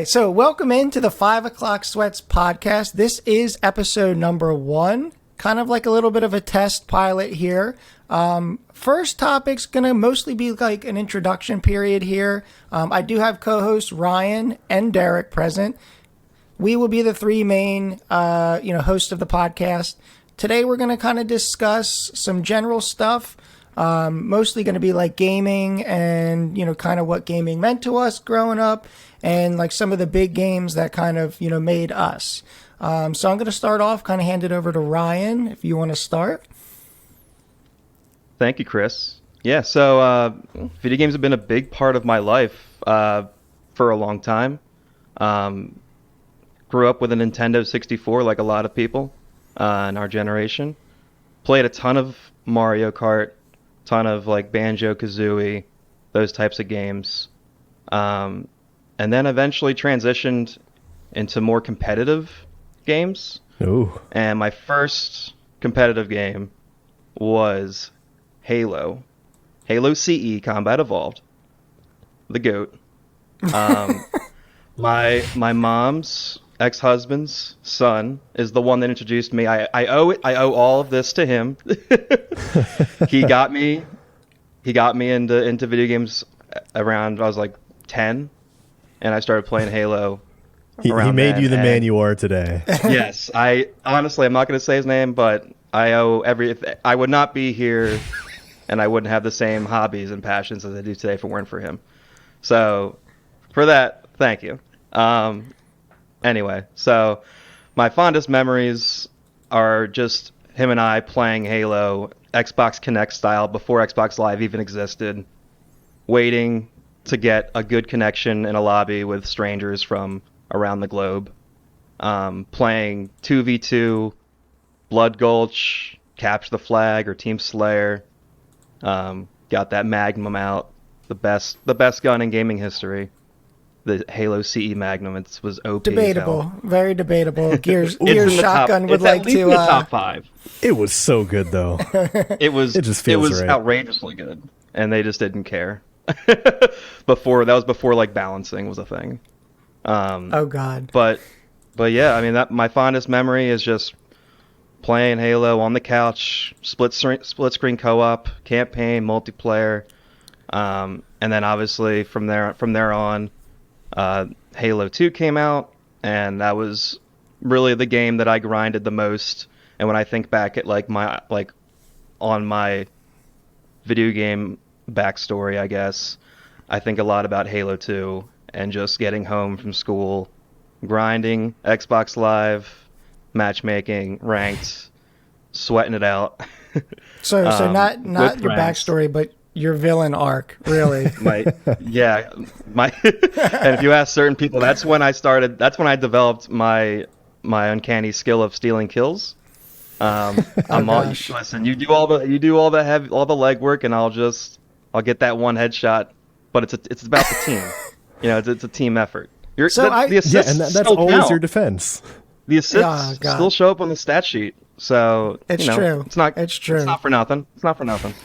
so welcome into the 5 o'clock Sweats podcast. This is episode number 1, kind of like a little bit of a test pilot here. First topic's going to mostly be like an introduction period here. I do have co-hosts Ryan and Derick present. We will be the 3 main, hosts of the podcast. Today we're going to kind of discuss some general stuff. Mostly going to be like gaming and, kind of what gaming meant to us growing up and like some of the big games that kind of, made us. So I'm going to start off, kind of hand it over to Ryan if you want to start. Thank you, Chris. Yeah, so video games have been a big part of my life for a long time. Grew up with a Nintendo 64 like a lot of people in our generation. Played a ton of Mario Kart. Ton of like Banjo-Kazooie, those types of games, and then eventually transitioned into more competitive games. Ooh. And my first competitive game was Halo CE Combat Evolved, the GOAT. My mom's ex-husband's son is the one that introduced me. I owe all of this to him. He got me into video games around I was like 10, and I started playing Halo. He made you the man you are today. Yes, I'm not going to say his name, but I owe everything. I would not be here, and I wouldn't have the same hobbies and passions as I do today if it weren't for him. So, for that, thank you. Anyway, so my fondest memories are just him and I playing Halo, Xbox Connect style, before Xbox Live even existed, waiting to get a good connection in a lobby with strangers from around the globe, playing 2v2, Blood Gulch, Capture the Flag, or Team Slayer, got that Magnum out, the best gun in gaming history. The Halo CE Magnum, it was OP. Debatable, very debatable. Gears shotgun top, would like to. The top 5. It was so good though. It was right. outrageously good, and they just didn't care. Before like balancing was a thing. Oh God. But yeah, I mean my fondest memory is just playing Halo on the couch, split screen co-op, campaign, multiplayer, and then obviously from there on. Halo 2 came out, and that was really the game that I grinded the most. And when I think back at on my video game backstory, I guess, I think a lot about Halo 2 and just getting home from school, grinding Xbox Live, matchmaking, ranked, sweating it out. So not your friends. backstory, but your villain arc, really. And if you ask certain people, that's when I developed my uncanny skill of stealing kills. Listen, you do all the legwork, and I'll get that one headshot, but it's about the team. It's a team effort. The assists and that's always count. Your defense. The assists still show up on the stat sheet. So it's true. It's not true. It's not for nothing.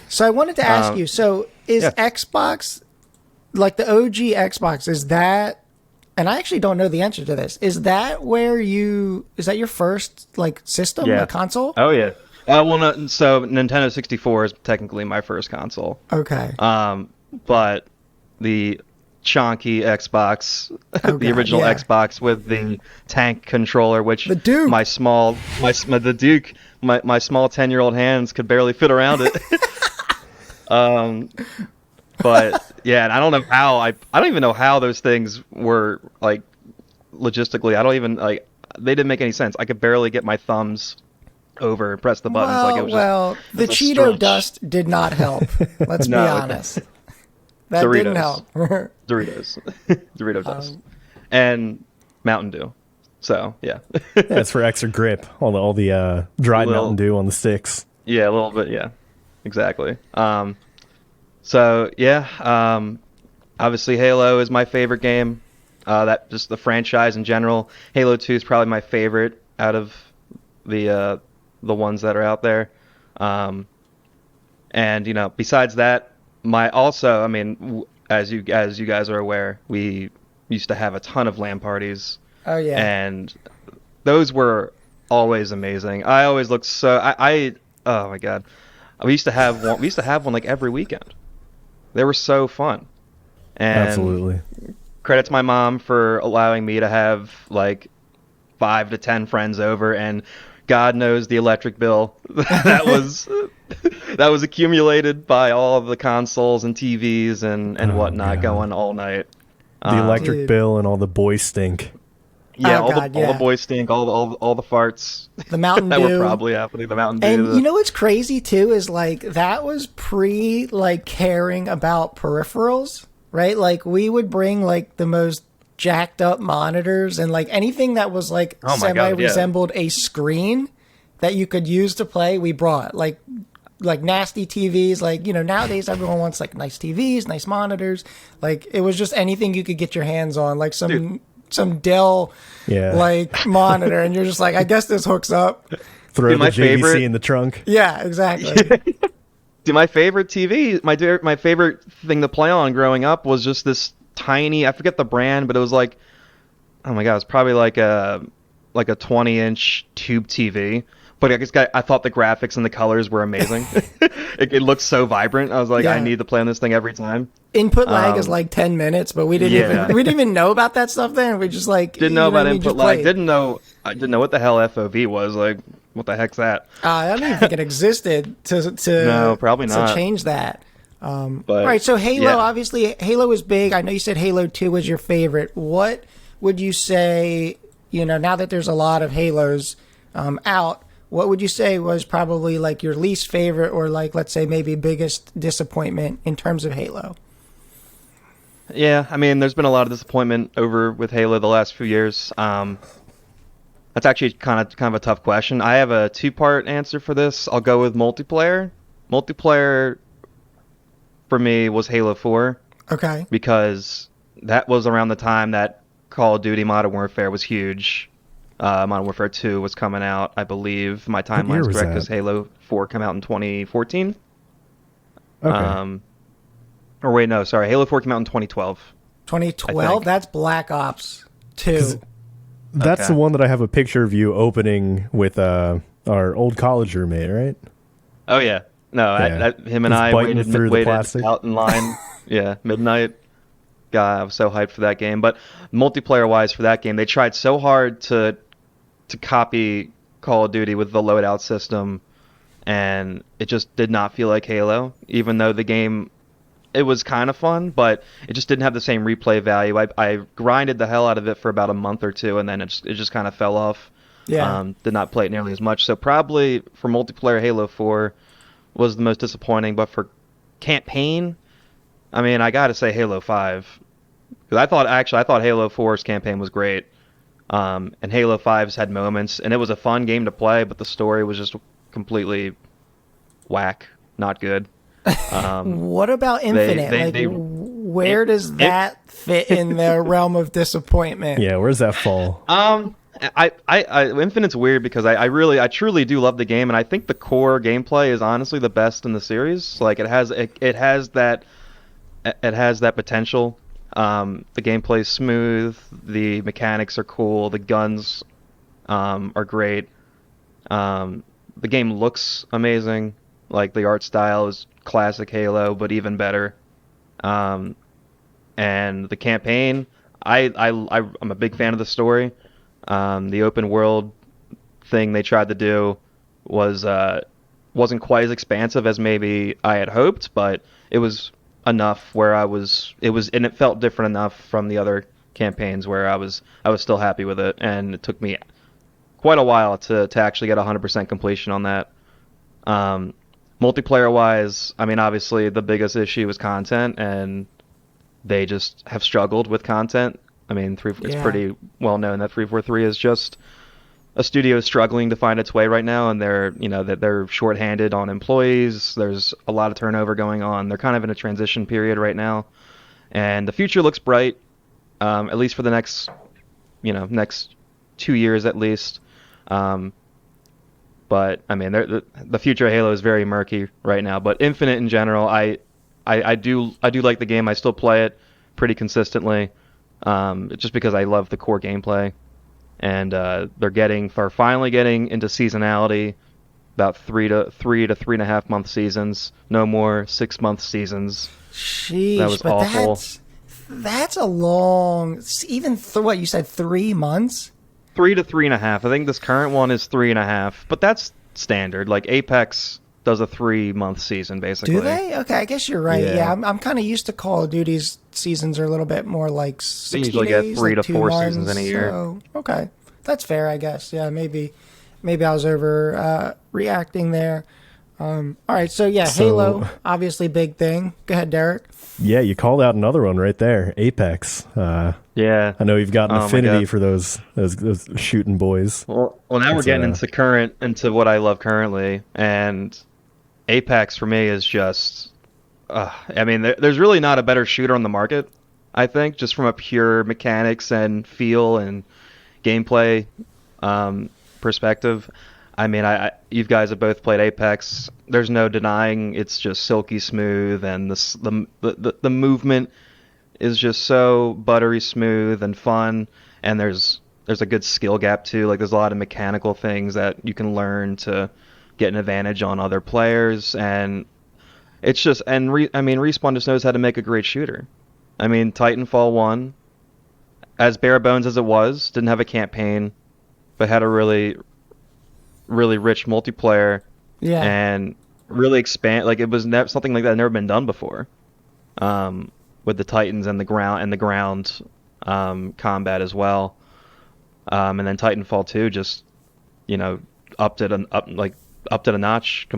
So I wanted to ask you. So is Xbox, like the OG Xbox, is that? And I actually don't know the answer to this. Is that your first like system, a console? Oh yeah. So Nintendo 64 is technically my first console. Okay. But the chonky Xbox, the original Xbox with the tank controller, which the Duke. my small 10-year-old hands could barely fit around it. But yeah, and I don't even know how those things were like logistically. I don't even they didn't make any sense. I could barely get my thumbs over and press the buttons. The Cheeto dust did not help. Let's be honest. That Doritos. didn't help. Dorito dust. And Mountain Dew. So, yeah. That's for extra grip. All the dried Mountain Dew on the sticks. Yeah, a little bit, yeah. Exactly. Obviously Halo is my favorite game. That just the franchise in general. Halo 2 is probably my favorite out of the ones that are out there. And besides that, as you guys are aware, we used to have a ton of LAN parties, Oh yeah. and those were always amazing. I always looked so. Oh my god, we used to have one. We used to have one like every weekend. They were so fun. And Absolutely. credit to my mom for allowing me to have like 5 to 10 friends over, and God knows the electric bill that was that was accumulated by all of the consoles and TVs and whatnot God. going all night. The electric Dude. bill and all the boy stink. Yeah, Oh, God, all yeah. the boys stink, all the farts The Mountain that Dew. were probably happening. The Mountain Dew. And you know what's crazy too is like that was pre like caring about peripherals, right? Like we would bring like the most jacked up monitors and like anything that was like Oh my semi God, yeah. resembled a screen that you could use to play. We brought like nasty TVs. Like, you know, nowadays everyone wants like nice TVs, nice monitors. Like it was just anything you could get your hands on, like some Dell Yeah. like monitor, and you're just like, I guess this hooks up. Throw Dude, the my JVC favorite- in the trunk. Yeah, exactly. Dude, my favorite TV, my favorite thing to play on growing up was just this tiny. I forget the brand, but it was like, oh my god, it's probably like a 20-inch tube TV. But I thought the graphics and the colors were amazing. It looked so vibrant. I was like, Yeah. I need to play on this thing every time. Input lag is like 10 minutes, but we didn't Yeah. even know about that stuff then. We just like Didn't know you what about I mean, input just lag. played. I didn't know what the hell FOV was. Like, what the heck's that? I don't even think it existed to No, probably to not. change that. But, All right, so Halo, yeah. obviously Halo is big. I know you said Halo 2 was your favorite. What would you say, you know, now that there's a lot of Halos out, what would you say was probably like your least favorite or like, let's say maybe biggest disappointment in terms of Halo? Yeah, I mean, there's been a lot of disappointment over with Halo the last few years. That's actually kind of a tough question. I have a two-part answer for this. I'll go with multiplayer. Multiplayer for me was Halo 4 Okay. because that was around the time that Call of Duty Modern Warfare was huge. Modern Warfare 2 was coming out, I believe. My year timeline's was correct that? because Halo 4 came out in 2014. Okay. Or wait, no, sorry. Halo 4 came out in 2012. 2012, think. that's Black Ops 2. That's okay. the one that I have a picture of you opening with our old college roommate, right? Oh yeah, no, Yeah. him and He's I biting waited, through the waited plastic. out in line. Yeah, midnight. God, I was so hyped for that game. But multiplayer wise, for that game, they tried so hard to copy Call of Duty with the loadout system, and it just did not feel like Halo. Even though the game, it was kind of fun, but it just didn't have the same replay value. I grinded the hell out of it for about a month or two, and then it just kind of fell off. Yeah. Did not play it nearly as much. So probably for multiplayer, Halo 4 was the most disappointing. But for campaign, I mean, I gotta say Halo 5. Because I thought Halo 4's campaign was great. And Halo 5's had moments, and it was a fun game to play, but the story was just completely whack, not good. What about Infinite? Where does that fit in the realm of disappointment? Yeah, where's that fall? I Infinite's weird because I truly do love the game, and I think the core gameplay is honestly the best in the series. Like it has that potential. The gameplay's smooth, the mechanics are cool, the guns are great. The game looks amazing. Like the art style is classic Halo, but even better. And the campaign, I'm a big fan of the story. The open world thing they tried to do wasn't quite as expansive as maybe I had hoped, but it was enough where and it felt different enough from the other campaigns where I was still happy with it, and it took me quite a while to actually get 100% completion on that. Multiplayer wise, I mean, obviously the biggest issue was content, and they just have struggled with content. I mean, it's pretty well known that 343 is just a studio struggling to find its way right now, and they're shorthanded on employees. There's a lot of turnover going on. They're kind of in a transition period right now, and the future looks bright, at least for the next 2 years at least. But I mean, the future of Halo is very murky right now. But Infinite in general, I do like the game. I still play it pretty consistently. just because I love the core gameplay, and they're finally getting into seasonality, about 3 to 3.5 month seasons, no more 6 month seasons. Sheesh, That was but awful. that's a long. Even what you said, 3 months. 3 to 3.5. I think this current one is 3.5, but that's standard. Like Apex does a 3 month season basically. Do they? Okay, I guess you're right. Yeah. Yeah, I'm kind of used to Call of Duty's seasons are a little bit more like 60 They usually days, get 3 like to 2 4 months, seasons in a year. So, okay, that's fair, I guess. Yeah, maybe I was over reacting there. All right, so yeah, So- Halo, obviously big thing. Go ahead, Derek. Yeah, you called out another one right there, Apex. Yeah. I know you've got an Oh my affinity God. for those shooting boys. Well, now we're It's, getting into what I love currently, and Apex for me is just. I mean, there's really not a better shooter on the market. I think just from a pure mechanics and feel and gameplay perspective. I mean, you guys have both played Apex. There's no denying it's just silky smooth, and the movement is just so buttery smooth and fun. And there's a good skill gap too. Like there's a lot of mechanical things that you can learn to get an advantage on other players, and it's just I mean, Respawn just knows how to make a great shooter. I mean, Titanfall 1, as bare bones as it was, didn't have a campaign, but had a really really rich multiplayer Yeah, and really expand. Like it was something like that had never been done before, with the Titans and the ground combat as well. And then Titanfall 2 just upped it a notch,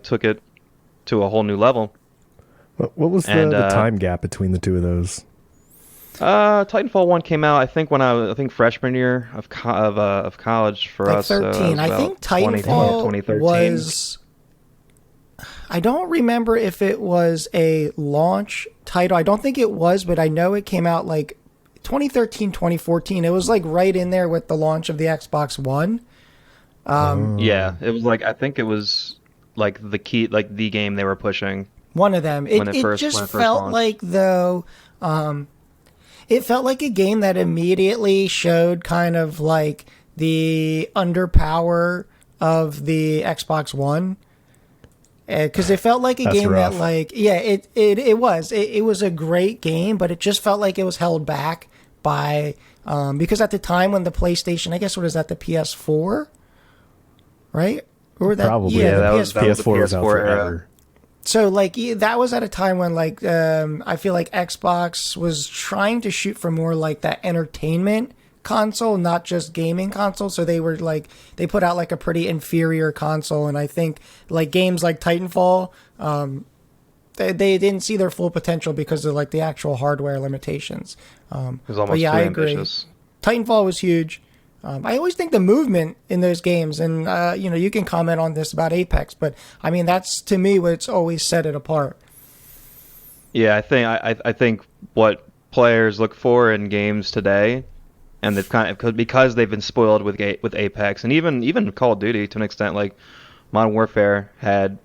took it to a whole new level. What was And, the time gap between the two of those? Titanfall 1 came out I think when I think freshman year of college for like us. So it 13. was I about think 2013. Titanfall was. I don't remember if it was a launch title. I don't think it was, but I know it came out like 2013, 2014. It was like right in there with the launch of the Xbox One. Yeah, it was like I think it was like the game they were pushing. One of them. When It it first just felt felt like, though, it felt like a game that immediately showed kind of like the underpower of the Xbox One. Because it felt like a That's game rough. that, like, yeah, it was. It was a great game, but it just felt like it was held back by, because at the time when the PlayStation, I guess, what is that, the PS4? Right? Or that, Probably. yeah, the that was PS4. the PS4 was out PS4 era. forever. So, like, that was at a time when, like, I feel like Xbox was trying to shoot for more like that entertainment console, not just gaming console. So they were like, they put out like a pretty inferior console. And I think like games like Titanfall, they didn't see their full potential because of like the actual hardware limitations. It was almost But yeah, too I agree. ambitious. Titanfall was huge. I always think the movement in those games, and you can comment on this about Apex, but I mean that's to me what's always set it apart. Yeah, I think what players look for in games today, and they've because they've been spoiled with Apex, and even Call of Duty to an extent, like Modern Warfare had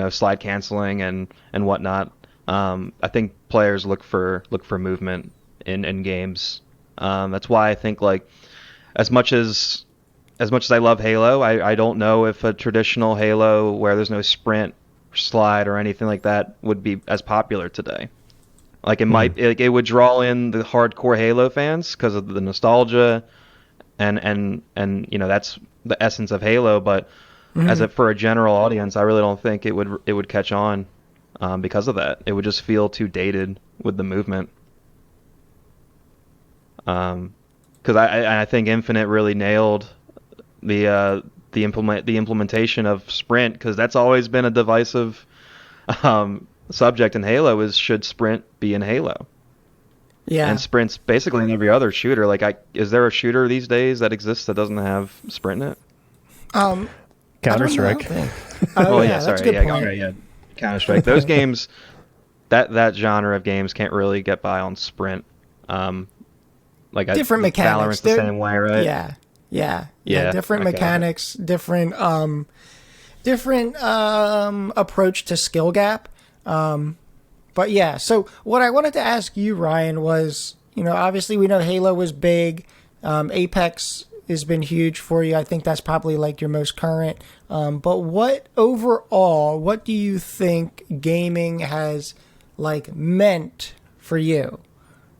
slide canceling and whatnot. I think players look for movement in games. That's why I think like as much as I love Halo, I don't know if a traditional Halo where there's no sprint, slide, or anything like that would be as popular today. Like it would draw in the hardcore Halo fans because of the nostalgia, and that's the essence of Halo. But for a general audience, I really don't think it would catch on because of that. It would just feel too dated with the movement. Because I think Infinite really nailed the implementation of sprint, because that's always been a divisive subject in Halo, is should sprint be in Halo? Yeah, And sprint's basically in every other shooter. Like, is there a shooter these days that exists that doesn't have sprint in it? Counter-Strike. Oh yeah, yeah, that's sorry, a good yeah, point. okay, yeah. Counter-Strike. Those games, that genre of games can't really get by on sprint. Like Different mechanics. Valorant's the same way, right? Yeah. Yeah, Different okay. mechanics, different approach to skill gap. But yeah, so what I wanted to ask you, Ryan, was, Obviously we know Halo was big. Apex has been huge for you. I think that's probably like your most current. But what do you think gaming has like meant for you?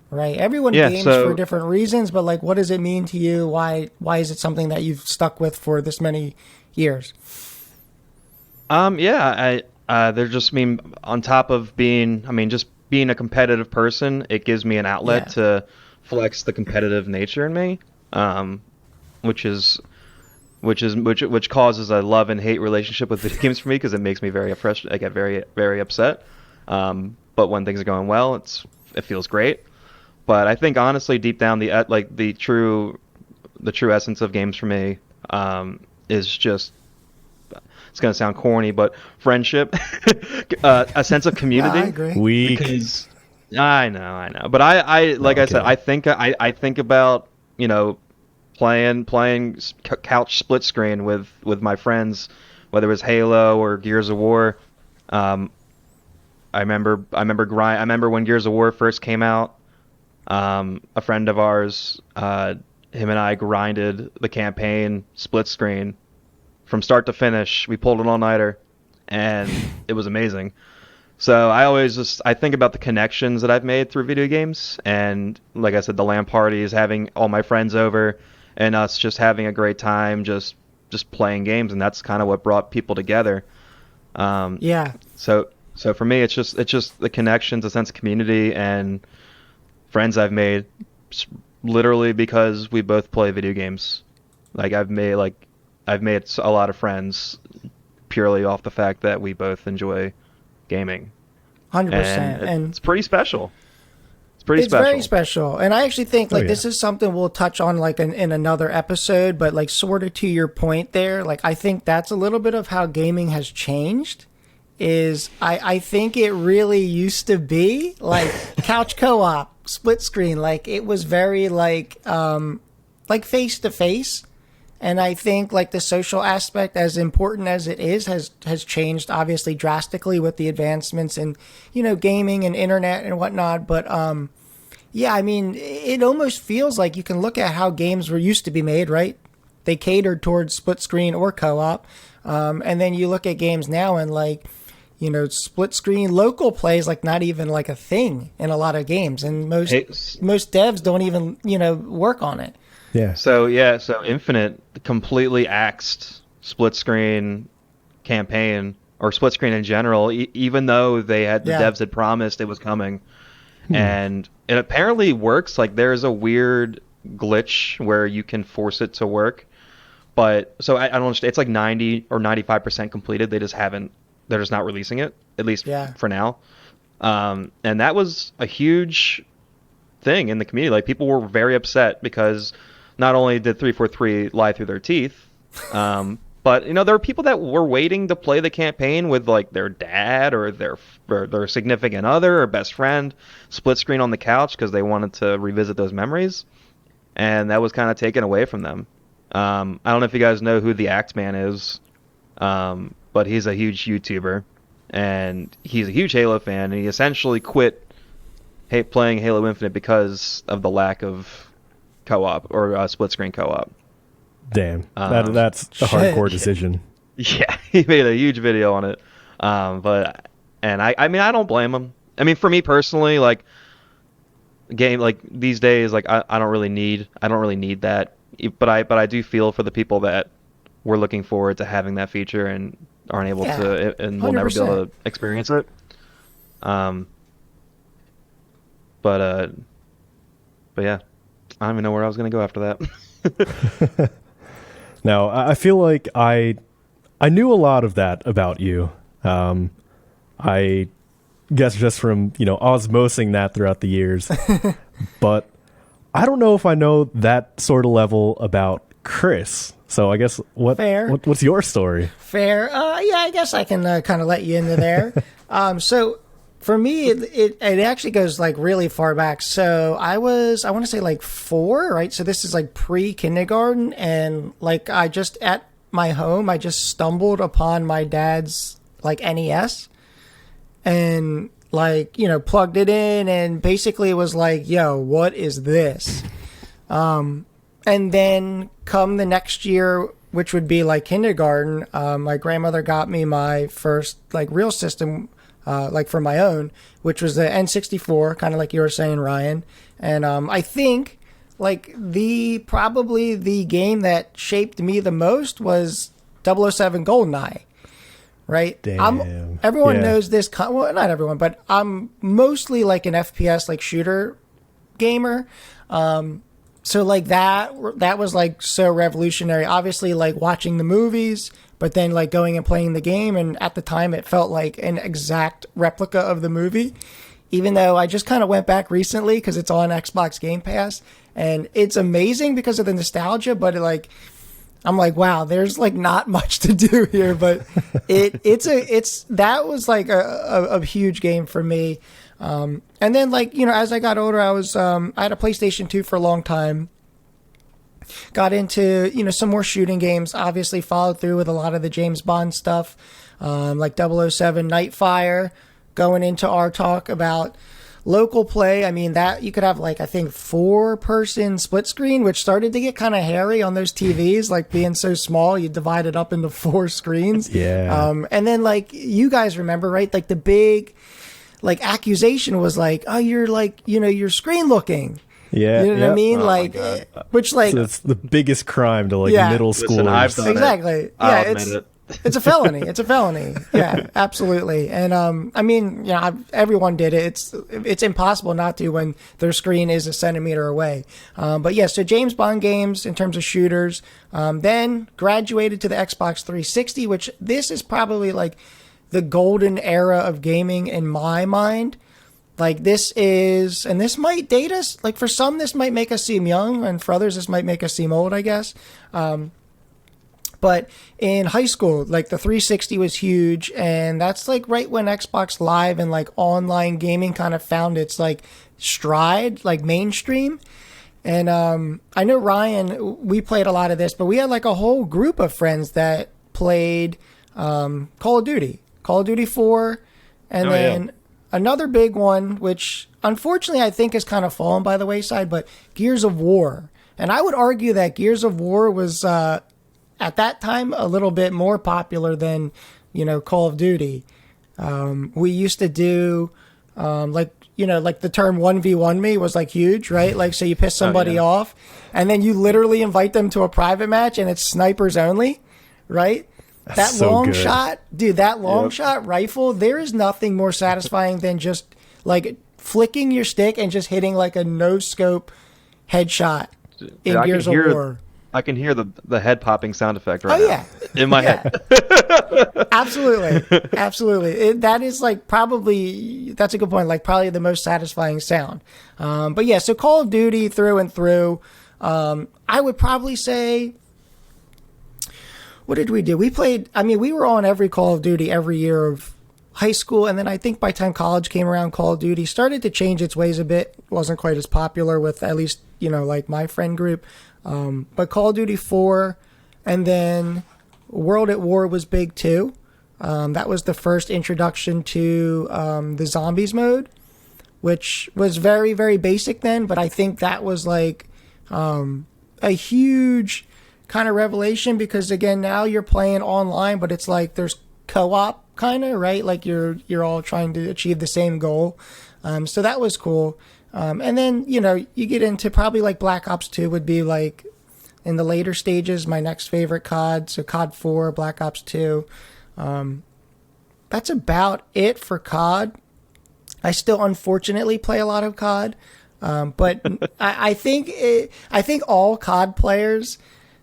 Right? Everyone games for different reasons, but like, what does it mean to you? Why is it something that you've stuck with for this many years? They're just on top of just being a competitive person, it gives me an outlet to flex the competitive nature in me, which causes a love and hate relationship with video games for me because it makes me very frustrated. I get very, very upset. But when things are going well, it feels great. But I think honestly, deep down, the true essence of games for me is just, it's gonna sound corny, but friendship, a sense of community. I agree. Because I know, but I said, I think about playing couch split screen with my friends, whether it was Halo or Gears of War. I remember when Gears of War first came out. A friend of ours, him and I grinded the campaign split screen from start to finish. We pulled an all-nighter, and it was amazing. So I think about the connections that I've made through video games, and like I said, the LAN parties, having all my friends over, and us just having a great time, just playing games, and that's kind of what brought people together. So for me, it's just the connections, a sense of community, and friends I've made literally because we both play video games. Like I've made a lot of friends purely off the fact that we both enjoy gaming. 100%. And it's pretty special. It's very special. And I actually think this is something we'll touch on like in another episode, but like sort of to your point there, like I think that's a little bit of how gaming has changed. I think it really used to be like couch co-op, split screen, like it was very like face to face, and I think like the social aspect, as important as it is, has changed obviously drastically with the advancements in gaming and internet and whatnot. But it almost feels like you can look at how games were used to be made, right? They catered towards split screen or co-op, and then you look at games now and like, split screen local play is like not even like a thing in a lot of games, and most devs don't even work on it. Yeah. So Infinite completely axed split screen campaign or split screen in general, even though the devs had promised it was coming, and it apparently works. Like there's a weird glitch where you can force it to work, but so I don't understand. It's like 90 or 95% completed. They're just not releasing it, at least for now. And that was a huge thing in the community. Like people were very upset because not only did 343 lie through their teeth, but there were people that were waiting to play the campaign with like their dad or their significant other or best friend, split screen on the couch because they wanted to revisit those memories, and that was kind of taken away from them. I don't know if you guys know who the Act Man is. But he's a huge YouTuber, and he's a huge Halo fan, and he essentially quit playing Halo Infinite because of the lack of co-op or split-screen co-op. Damn, that's a hardcore decision. Yeah, he made a huge video on it, I don't blame him. I mean, for me personally, like game like these days, like I don't really need that, but I do feel for the people that were looking forward to having that feature and aren't able to, and will never be able to experience it. But yeah, I don't even know where I was going to go after that. Now, I feel like I knew a lot of that about you. I guess just from, osmosing that throughout the years. But I don't know if I know that sort of level about Chris. So I guess what's your story? Fair. I guess I can kind of let you into there. So for me, it actually goes like really far back. So I want to say like 4, right? So this is like pre-kindergarten, and like at my home, I just stumbled upon my dad's like NES, and like, plugged it in and basically was like, yo, what is this? And then come the next year, which would be like kindergarten, my grandmother got me my first like real system, like for my own, which was the N64, kind of like you were saying, Ryan. And I think like probably the game that shaped me the most was 007 GoldenEye. Right? Damn. Everyone knows this. Well, not everyone, but I'm mostly like an FPS, like shooter gamer. So like that was like so revolutionary. Obviously, like watching the movies, but then like going and playing the game. And at the time, it felt like an exact replica of the movie. Even though I just kind of went back recently because it's on Xbox Game Pass, and it's amazing because of the nostalgia. But I'm like, wow, there's like not much to do here, but that was like a huge game for me. And then like, as I got older, I had a PlayStation 2 for a long time. Got into, some more shooting games, obviously followed through with a lot of the James Bond stuff, like 007 Nightfire, going into our talk about local play. I mean, that you could have like, I think 4-person split screen, which started to get kind of hairy on those TVs, like being so small, you divide it up into 4 screens. Yeah. And then like, you guys remember, right? Like the big like accusation was like, oh, you're like, you're screen looking. Yeah. You know what I mean? Oh, like, which like, so it's the biggest crime to like middle schoolers. Listen, I've done exactly. it. Yeah. I'll admit it. It's a felony. It's a felony. Yeah, absolutely. And I mean, everyone did it. It's impossible not to when their screen is a centimeter away. But yeah, so James Bond games in terms of shooters. Then graduated to the Xbox 360, which this is probably like the golden era of gaming in my mind. Like this is, and this might date us. Like for some, this might make us seem young, and for others, this might make us seem old, I guess. But in high school, like the 360 was huge, and that's like right when Xbox Live and like online gaming kind of found its like stride, like mainstream. And I know Ryan, we played a lot of this, but we had like a whole group of friends that played Call of Duty 4, and then another big one, which unfortunately I think has kind of fallen by the wayside, but Gears of War. And I would argue that Gears of War was at that time a little bit more popular than, Call of Duty. We used to do like the term 1v1 me was like huge, right? Like, so you piss somebody off and then you literally invite them to a private match and it's snipers only, right? That so long good. shot, dude, that long shot rifle, there is nothing more satisfying than just like flicking your stick and just hitting like a no scope headshot in Gears of War. I can hear the head popping sound effect right now. In my head. Absolutely. That is like probably, that's a good point, like probably the most satisfying sound. But yeah, so Call of Duty through and through. I would probably say, what did we do? We were on every Call of Duty every year of high school, and then I think by the time college came around, Call of Duty started to change its ways a bit. It wasn't quite as popular with at least, like my friend group. But Call of Duty 4, and then World at War was big too. That was the first introduction to the zombies mode, which was very, very basic then, but I think that was like a huge kind of revelation because, again, now you're playing online, but it's like there's co-op kind of, right? Like you're all trying to achieve the same goal. So that was cool. And then, you get into probably like Black Ops 2 would be like in the later stages, my next favorite COD. So COD 4, Black Ops 2. That's about it for COD. I still unfortunately play a lot of COD. But I think all COD players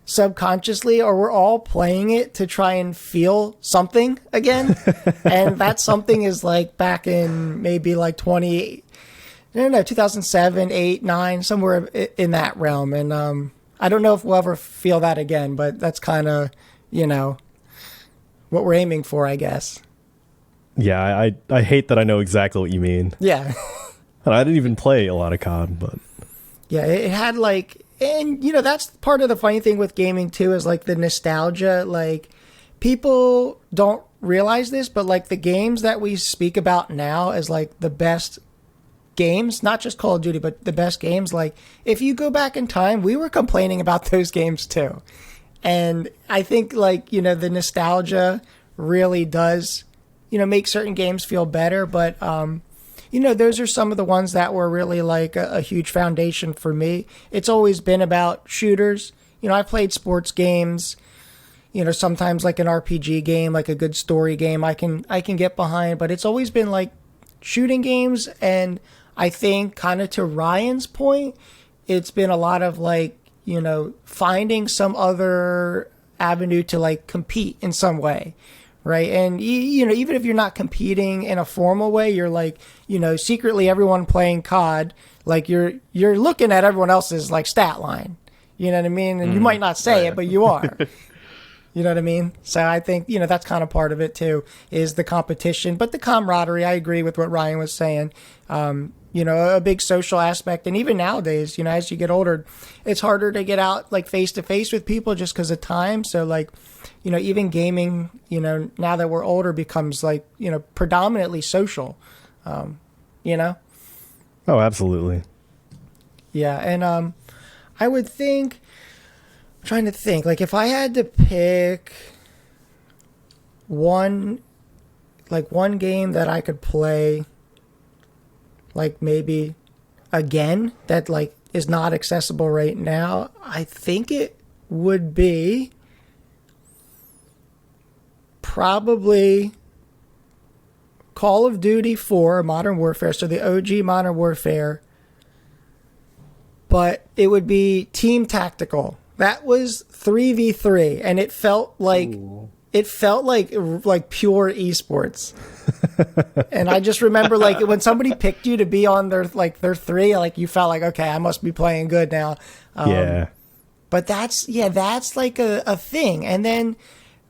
subconsciously, or we're all playing it to try and feel something again. And that something is like back in maybe like 2007, 8, 9, somewhere in that realm. And I don't know if we'll ever feel that again, but that's kind of, what we're aiming for, I guess. Yeah, I hate that I know exactly what you mean. Yeah. And I didn't even play a lot of COD, but... Yeah, it had like... And, that's part of the funny thing with gaming, too, is like the nostalgia. Like, people don't realize this, but like the games that we speak about now as like the best games, not just Call of Duty, but the best games, like if you go back in time, we were complaining about those games too. And I think like, you know, the nostalgia really does, you know, make certain games feel better. But, you know, those are some of the ones that were really like a huge foundation for me. It's always been about shooters. You know, I played sports games, you know, sometimes like an RPG game, like a good story game I can get behind, but it's always been like shooting games. And I think kind of to Ryan's point, it's been a lot of like, you know, finding some other avenue to like compete in some way, right? And you know, even if you're not competing in a formal way, you're like, you know, secretly everyone playing COD, like you're looking at everyone else's like stat line, you know what I mean? And you might not say it, but you are. You know what I mean? So I think, you know, that's kind of part of it too, is the competition, but the camaraderie. I agree with what Ryan was saying. You know, a big social aspect. And even nowadays, you know, as you get older, it's harder to get out like face to face with people just because of time. So like, you know, even gaming, you know, now that we're older becomes like, you know, predominantly social, you know? Oh, absolutely. Yeah. And I would think, I'm trying to think, like if I had to pick one game that I could play, like maybe again, that like is not accessible right now, I think it would be probably Call of Duty 4 Modern Warfare, so the OG Modern Warfare, but it would be Team Tactical. That was 3v3, and it felt like like pure esports. And I just remember like when somebody picked you to be on their three, like you felt like, okay, I must be playing good now. Yeah. But that's like a thing. And then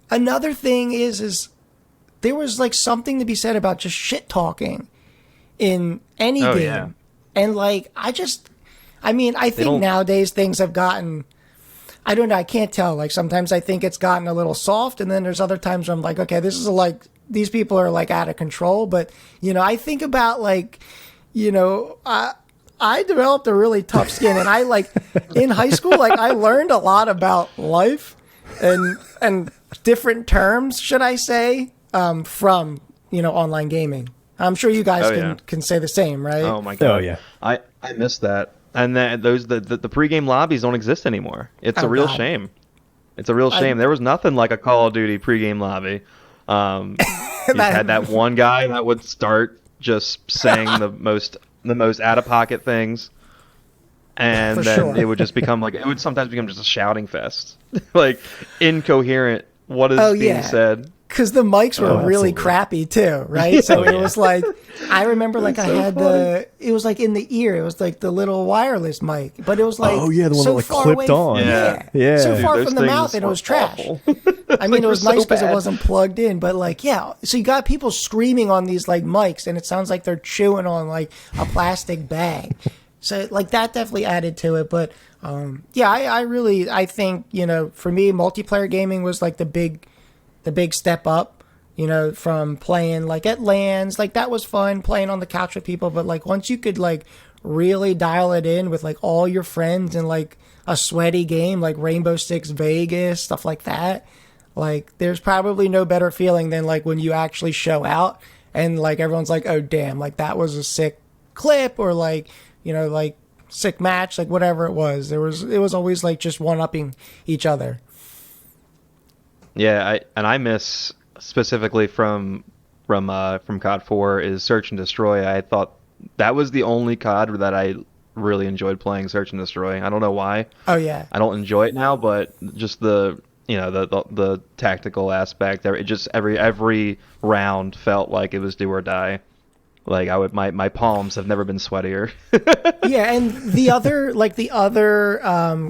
another thing is there was like something to be said about just shit talking in any game. Yeah. And like, I think nowadays things have gotten, I don't know, I can't tell. Like sometimes I think it's gotten a little soft, and then there's other times where I'm like, okay, this is like, these people are like out of control. But, you know, I think about like, you know, I developed a really tough skin, and I like in high school, like I learned a lot about life and different terms, should I say, from, you know, online gaming. I'm sure you guys can say the same, right? Oh my God. Oh yeah. I missed that. And then the pregame lobbies don't exist anymore. It's a real shame. It's a real shame. There was nothing like a Call of Duty pregame lobby. You had that one guy that would start just saying the most out of pocket things, and then it would just become like, it would sometimes become just a shouting fest, like incoherent. What is being said? Because the mics were really crappy too, right? So it was like, I remember like I had it was like in the ear. It was like the little wireless mic, but it was like, the one so that like far clipped away on. Yeah. So far from the mouth, and it was trash. I mean, it was nice because it wasn't plugged in, but like, so you got people screaming on these like mics, and it sounds like they're chewing on like a plastic bag. So like that definitely added to it. But I think, you know, for me, multiplayer gaming was like the big step up, you know, from playing like at LANs, like that was fun playing on the couch with people. But like once you could like really dial it in with like all your friends and like a sweaty game like Rainbow Six Vegas, stuff like that, like there's probably no better feeling than like when you actually show out and like everyone's like, oh damn, like that was a sick clip, or like, you know, like sick match, like whatever it was. It was always like just one-upping each other. Yeah, I miss specifically from COD 4 is Search and Destroy. I thought that was the only COD that I really enjoyed playing, Search and Destroy. I don't know why. Oh yeah. I don't enjoy it now, but just the tactical aspect. It just every round felt like it was do or die. Like my palms have never been sweatier. Yeah, and the other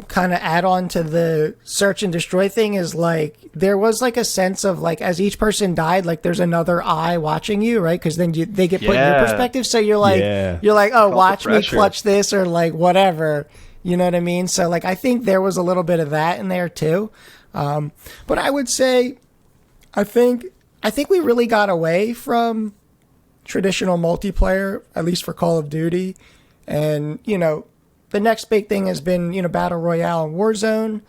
kind of add on to the Search and Destroy thing is like there was like a sense of like as each person died, like there's another eye watching you, right? Because then they get put in your perspective, so you're like oh, watch me clutch this, or like whatever, you know what I mean? So like I think there was a little bit of that in there too, but I would say I think I think we really got away from traditional multiplayer, at least for Call of Duty. And, the next big thing has been, Battle Royale and Warzone.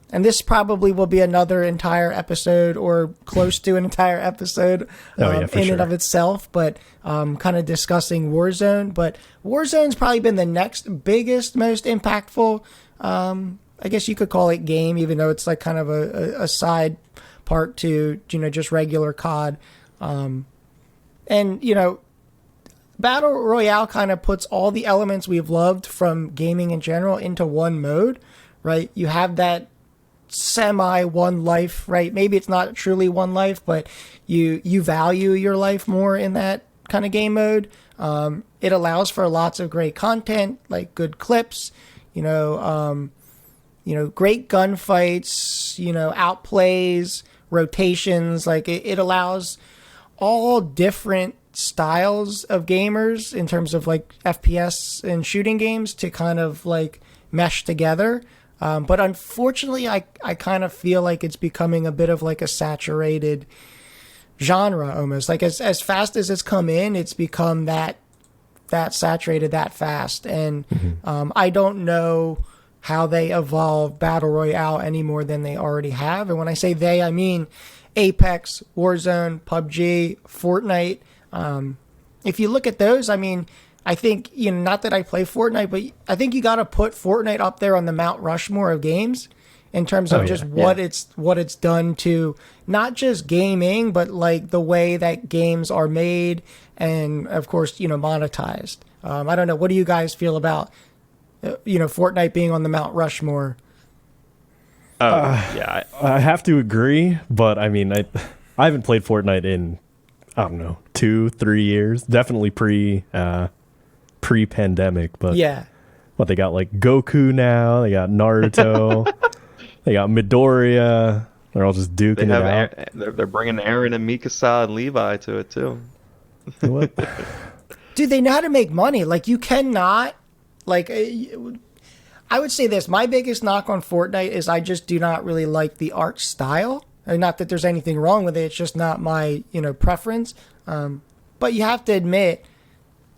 And this probably will be another entire episode or close to an entire episode and of itself, but kind of discussing Warzone. But Warzone's probably been the next biggest, most impactful, I guess you could call it game, even though it's like kind of a side part to, just regular COD. And, Battle Royale kind of puts all the elements we've loved from gaming in general into one mode, right? You have that semi one life, right? Maybe it's not truly one life, but you value your life more in that kind of game mode. It allows for lots of great content, like good clips, great gunfights, outplays, rotations. Like it allows all different styles of gamers in terms of like FPS and shooting games to kind of like mesh together. But unfortunately, I kind of feel like it's becoming a bit of like a saturated genre almost. Like as fast as it's come in, it's become that saturated that fast. And I don't know how they evolve Battle Royale any more than they already have. And when I say they, I mean Apex, Warzone, PUBG, Fortnite. If you look at those, I think, not that I play Fortnite, but I think you got to put Fortnite up there on the Mount Rushmore of games in terms of what it's done to not just gaming, but like the way that games are made and of course, monetized. I don't know. What do you guys feel about, Fortnite being on the Mount Rushmore? I have to agree, but I haven't played Fortnite in, I don't know, 2-3 years. Definitely pre-pandemic, but they got like Goku now, they got Naruto, they got Midoriya. They're all just duking it out. They're bringing Aaron and Mikasa and Levi to it too. What? Dude, they know how to make money. Like you cannot, like, I would say this. My biggest knock on Fortnite is I just do not really like the art style. Not that there's anything wrong with it. It's just not my, preference. But you have to admit,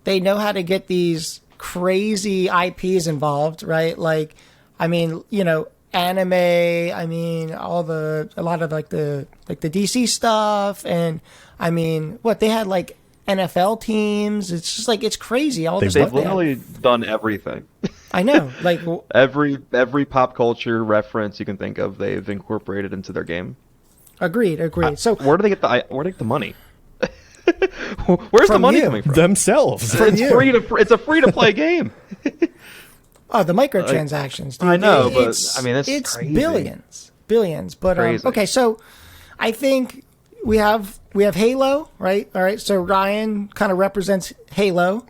they know how to get these crazy IPs involved, right? Like, anime, a lot of like the DC stuff. And they had like NFL teams. It's just like, it's crazy. They've literally done everything. I know. Like every pop culture reference you can think of, they've incorporated into their game. Agreed. So where do they get the money? Where's the money coming from? Themselves. It's a free to play game. Oh, the microtransactions. Dude. I know, but it's crazy. billions. But okay, so I think we have Halo, right? All right, so Ryan kind of represents Halo.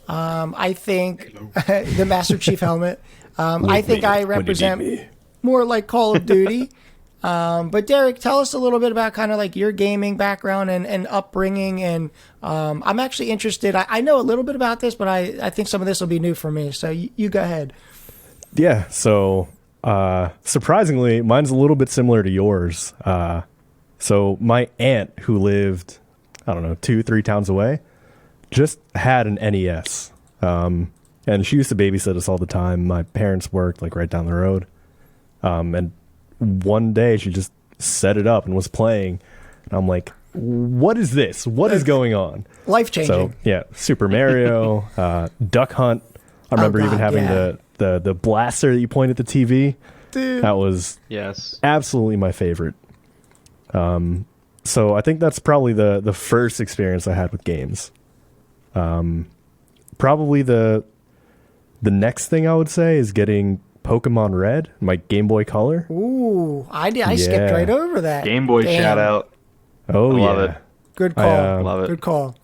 I think the Master Chief helmet. I think I represent more like Call of Duty. But Derick, tell us a little bit about kind of like your gaming background and upbringing. And I'm actually interested. I know a little bit about this, but I think some of this will be new for me. So you go ahead. Yeah. So surprisingly, mine's a little bit similar to yours. So my aunt, who lived, I don't know, 2-3 towns away, just had an NES. And she used to babysit us all the time. My parents worked like right down the road. And one day she just set it up and was playing. And I'm like, what is this? What is going on? Life-changing. So, yeah, Super Mario, Duck Hunt. I remember even having the blaster that you point at the TV. Dude. That was absolutely my favorite. So I think that's probably the first experience I had with games. Probably the next thing I would say is getting Pokemon Red, my Game Boy Color. Ooh, I skipped right over that. Game Boy shout out. Oh, I love it. Good call. Love it. Good call.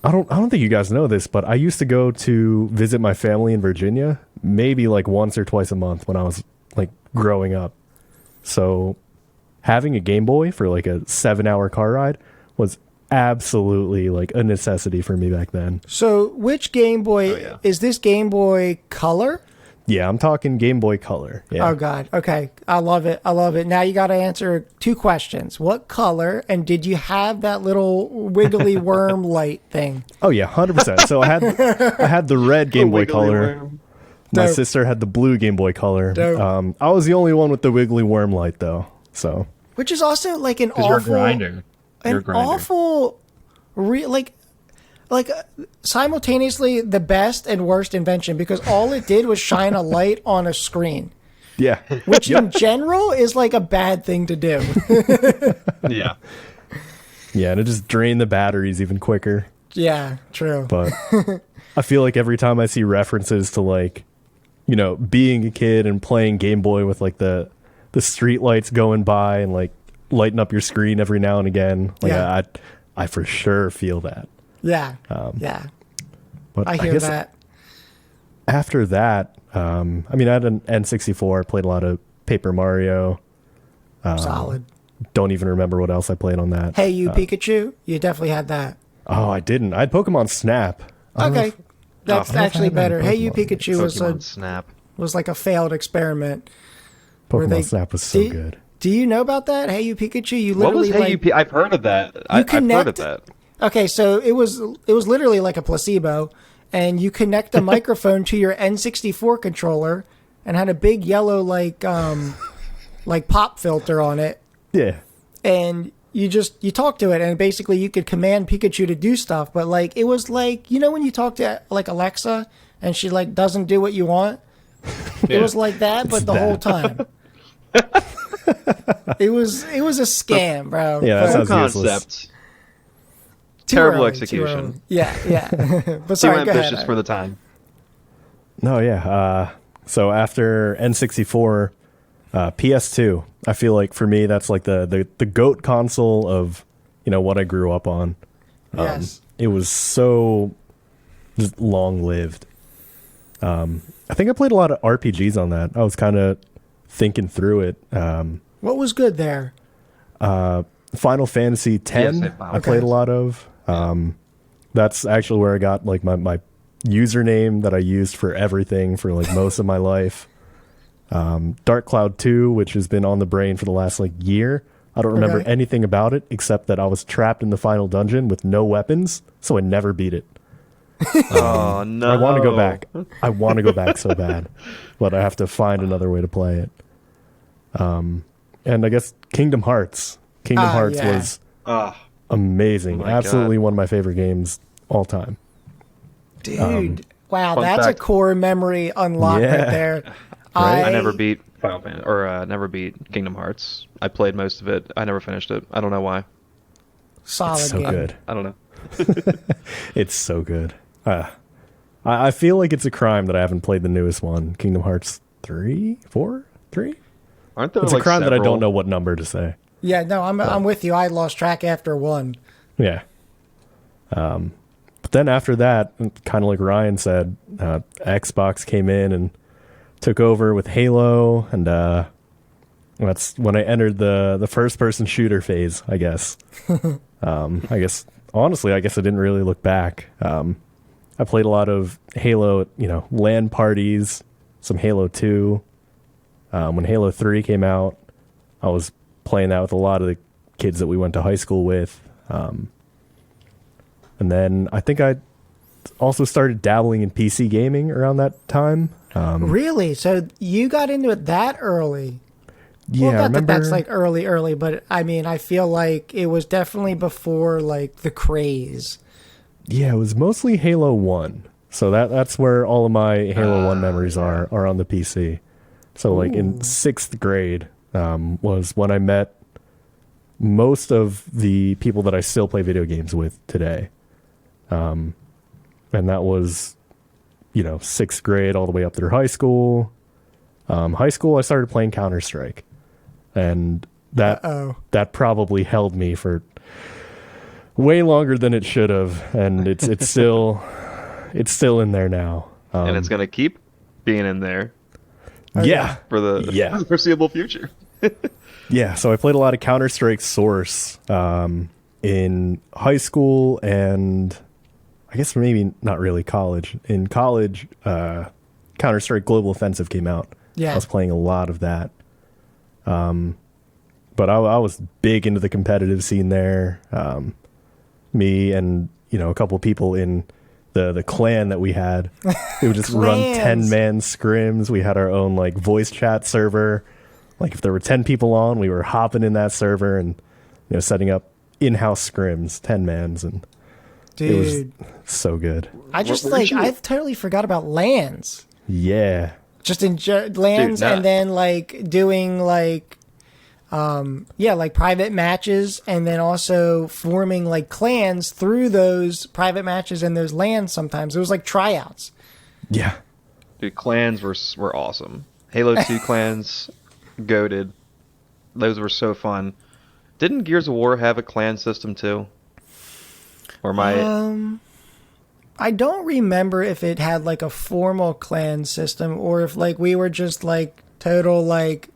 I don't think you guys know this, but I used to go to visit my family in Virginia maybe like once or twice a month when I was like growing up. So having a Game Boy for like a 7-hour car ride was absolutely like a necessity for me back then. So which Game Boy is this? Game Boy Color? Yeah, I'm talking Game Boy Color. Yeah. Oh God. Okay. I love it. Now you got to answer 2 questions. What color, and did you have that little wiggly worm light thing? Oh yeah, 100%. So I had the red Game Boy Wiggly Color. worm. My Dope. sister had the blue Game Boy Color. Dope. I was the only one with the wiggly worm light though. So Which is also like an Because you're a awful, grinder. You're a an grinder. awful, simultaneously the best and worst invention, because all it did was shine a light on a screen, yeah, which in general is like a bad thing to do. Yeah. yeah, and it just drained the batteries even quicker. Yeah, true. But I feel like every time I see references to like, you know, being a kid and playing Game Boy with like the street lights going by and like lighting up your screen every now and again, like Yeah. I for sure feel that. Yeah, yeah. But I hear guess that. after that, I mean, I had an N64, played a lot of Paper Mario. Solid. Don't even remember what else I played on that. Hey, you Pikachu, you definitely had that. Oh, I didn't. I had Pokemon Snap. I don't know Okay, if- that's I don't know if I actually had that in better. Hey, you Pokemon. Pikachu Pokemon Snap. was like a failed experiment. where Pokemon Snap was so do, good. Do you know about that? Hey, you Pikachu, you What was literally Hey You P? I've heard of that. I've heard of that. Okay, so it was literally like a placebo, and you connect a microphone to your N64 controller, and had a big yellow like pop filter on it, Yeah. and you talk to it, and basically you could command Pikachu to do stuff. But like it was like, you know, when you talk to like Alexa and she like doesn't do what you want, it was like that, but the whole time. It was a scam, bro. Yeah, that But- sounds useless. Concept. Too Terrible early, too execution. early. Yeah. But Too sorry, go ambitious ahead. for the time. No, yeah. So after N64, PS2, I feel like for me that's like the GOAT console of, you know, what I grew up on. Yes. It was so just long lived. I think I played a lot of RPGs on that. I was kind of thinking through it. What was good there? Final Fantasy X, Yes, I played a lot of. That's actually where I got like my username that I used for everything for like most of my life. Dark Cloud 2, which has been on the brain for the last like year. I don't remember Okay. anything about it except that I was trapped in the final dungeon with no weapons, so I never beat it. Oh no! I want to go back. I want to go back so bad, but I have to find another way to play it. And I guess Kingdom Hearts. Kingdom Hearts yeah. was Ah, amazing. Oh my Absolutely God. one of my favorite games all time. Dude. Wow, fun that's fact. a core memory unlocked Yeah. right there. Right? I never beat Final Fantasy or never beat Kingdom Hearts. I played most of it. I never finished it. I don't know why. Solid It's so game. good. I don't know. It's so good. I feel like it's a crime that I haven't played the newest one, Kingdom Hearts 3, 4, 3. Aren't there It's like a crime that I several? don't know what number to say. Yeah, no, I'm with you. I lost track after 1. Yeah. But then after that, kind of like Ryan said, Xbox came in and took over with Halo, and that's when I entered the first person shooter phase, I guess. I guess honestly, I didn't really look back. I played a lot of Halo, you know, LAN parties, some Halo 2. When Halo 3 came out, I was playing that with a lot of the kids that we went to high school with. And then I think I also started dabbling in PC gaming around that time. Really? So you got into it that early? Yeah, Well, I not remember. that that's like early, but I mean, I feel like it was definitely before like the craze. Yeah, it was mostly Halo 1. So that's where all of my Halo 1 memories are on the PC. So like in 6th grade was when I met most of the people that I still play video games with today. And that was, you know, 6th grade all the way up through high school. High school, I started playing Counter-Strike. And that probably held me for way longer than it should have. And it's still in there now. And it's gonna keep being in there Yeah. for the foreseeable future. Yeah, so I played a lot of Counter-Strike Source in high school and I guess maybe not really college. In college, Counter-Strike Global Offensive came out. Yeah. I was playing a lot of that. But I was big into the competitive scene there. Me and, a couple people in the clan that we had, we would just run 10-man scrims. We had our own like voice chat server. Like if there were 10 people on, we were hopping in that server and setting up in-house scrims, 10-mans, and Dude, it was so good. I totally forgot about LANs. Yeah. Just in LANs. Dude, and then like doing like like private matches, and then also forming like clans through those private matches and those LANs. Sometimes it was like tryouts. Yeah. Dude, clans were awesome. Halo 2 clans, goated. Those were so fun. Didn't Gears of War have a clan system too? Or I don't remember if it had like a formal clan system or if like we were just like total like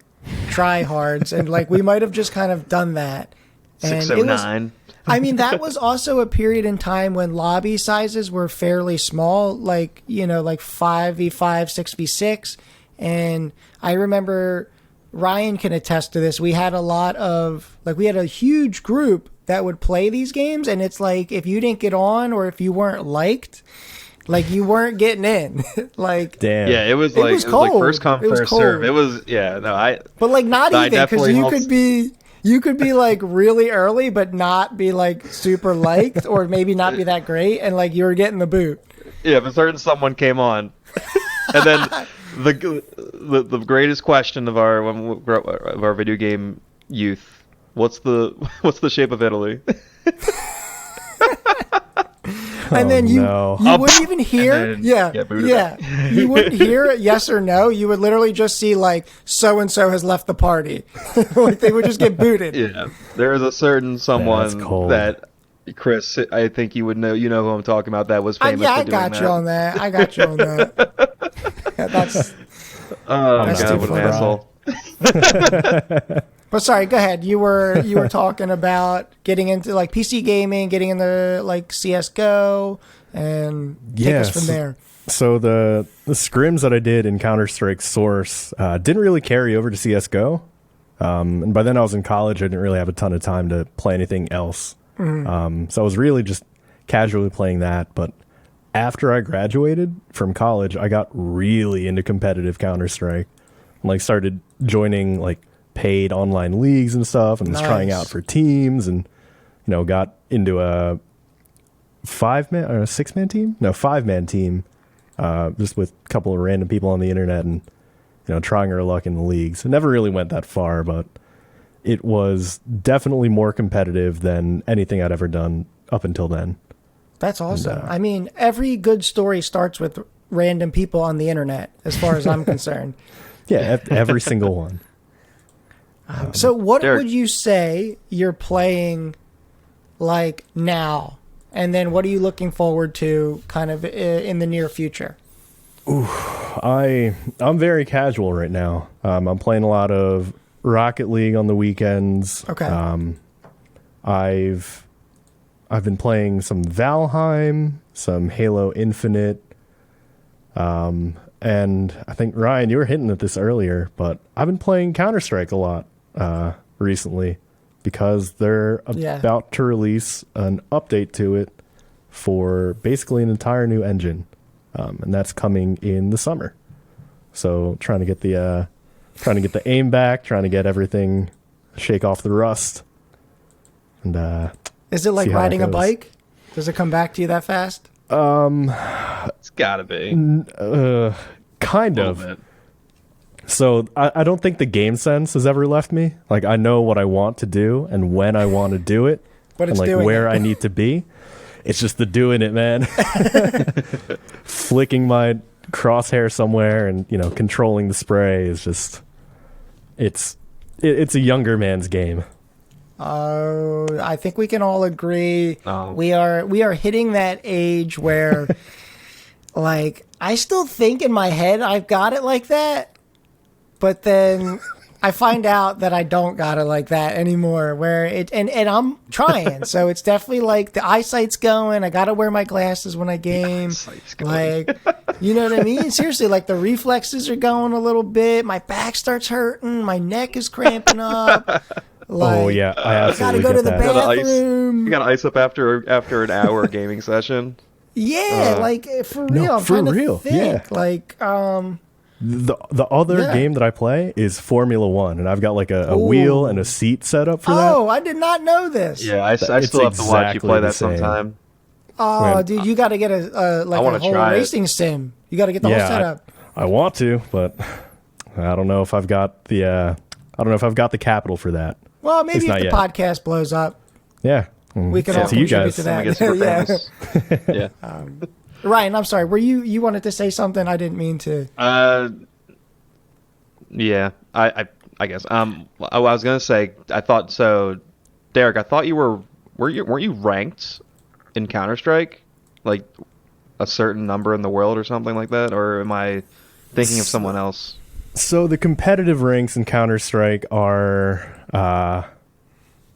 tryhards and like we might have just kind of done that. And 609. I mean, that was also a period in time when lobby sizes were fairly small, like, like 5v5, 6v6. And I remember Ryan can attest to this. We had we had a huge group that would play these games. And it's like, if you didn't get on or if you weren't liked, like you weren't getting in. Like, damn. Yeah, it was cold. like first come, It was first cold. serve. It was, But like not I even, because definitely you could be like really early, but not be like super liked, or maybe not be that great, and like you were getting the boot. Yeah, if a certain someone came on, and then the greatest question of our video game youth: what's the shape of Italy? And then you wouldn't even hear, you wouldn't hear yes or no. You would literally just see like so and so has left the party. Like they would just get booted. Yeah, there is a certain someone that Chris, I think you would know. You know who I'm talking about. That was famous. I got you on that. I got you on that. Yeah, that's God, what an asshole. But sorry, go ahead. You were talking about getting into like PC gaming, getting into like CS:GO, and take us from there. So the scrims that I did in Counter-Strike Source didn't really carry over to CS:GO. And by then I was in college. I didn't really have a ton of time to play anything else. Mm-hmm. So I was really just casually playing that. But after I graduated from college, I got really into competitive Counter-Strike. Like started joining like paid online leagues and stuff, and was trying out for teams, and got into a 5-man or a 6-man team, 5-man team, just with a couple of random people on the internet, and trying our luck in the leagues. It never really went that far, but it was definitely more competitive than anything I'd ever done up until then. That's awesome. I mean, every good story starts with random people on the internet, as far as I'm concerned. Yeah, every single one. So what Derick, would you say you're playing like now? And then what are you looking forward to kind of in the near future? Ooh, I'm very casual right now. I'm playing a lot of Rocket League on the weekends. Okay. I've been playing some Valheim, some Halo Infinite. And I think, Ryan, you were hinting at this earlier, but I've been playing Counter-Strike a lot recently because they're about to release an update to it for basically an entire new engine. And that's coming in the summer. So trying to get the aim back, trying to get everything, shake off the rust. And is it like riding a bike? Does it come back to you that fast? It's gotta be. Kind of. Bit. So I don't think the game sense has ever left me. Like I know what I want to do and when I want to do it, but and like where I need to be. It's just the doing it, man. Flicking my crosshair somewhere and controlling the spray is just it's a younger man's game. I think we can all agree we are hitting that age where like I still think in my head I've got it like that, but then I find out that I don't got it like that anymore. Where it and I'm trying, so it's definitely like the eyesight's going. I got to wear my glasses when I game. Like, you know what I mean? Seriously, like the reflexes are going a little bit. My back starts hurting. My neck is cramping up. Like, oh yeah, I absolutely gotta go to the get that. bathroom. You got to ice up after an hour gaming session. Yeah, like for real. No, I'm for trying to real, think. yeah. Like, The other Yeah. game that I play is Formula One, and I've got like a wheel and a seat set up for that. oh, I did not know this. Yeah, I It's still have to watch you exactly play the that same. sometime. Oh, Man, dude, you got to get a wanna whole try it. racing sim. You got to get the whole setup. I want to, but I don't know if I've got the capital for that. Well, At maybe least if the not yet. podcast blows up, Yeah, we can It's all up to you contribute guys. to I that. get super Yeah. famous. Yeah. Ryan, I'm sorry. Were you wanted to say something? I didn't mean to. Yeah. I guess. I was gonna say. I thought so. Derick, I thought you weren't you ranked in Counter-Strike, like a certain number in the world or something like that, or am I thinking of someone else? So the competitive ranks in Counter-Strike are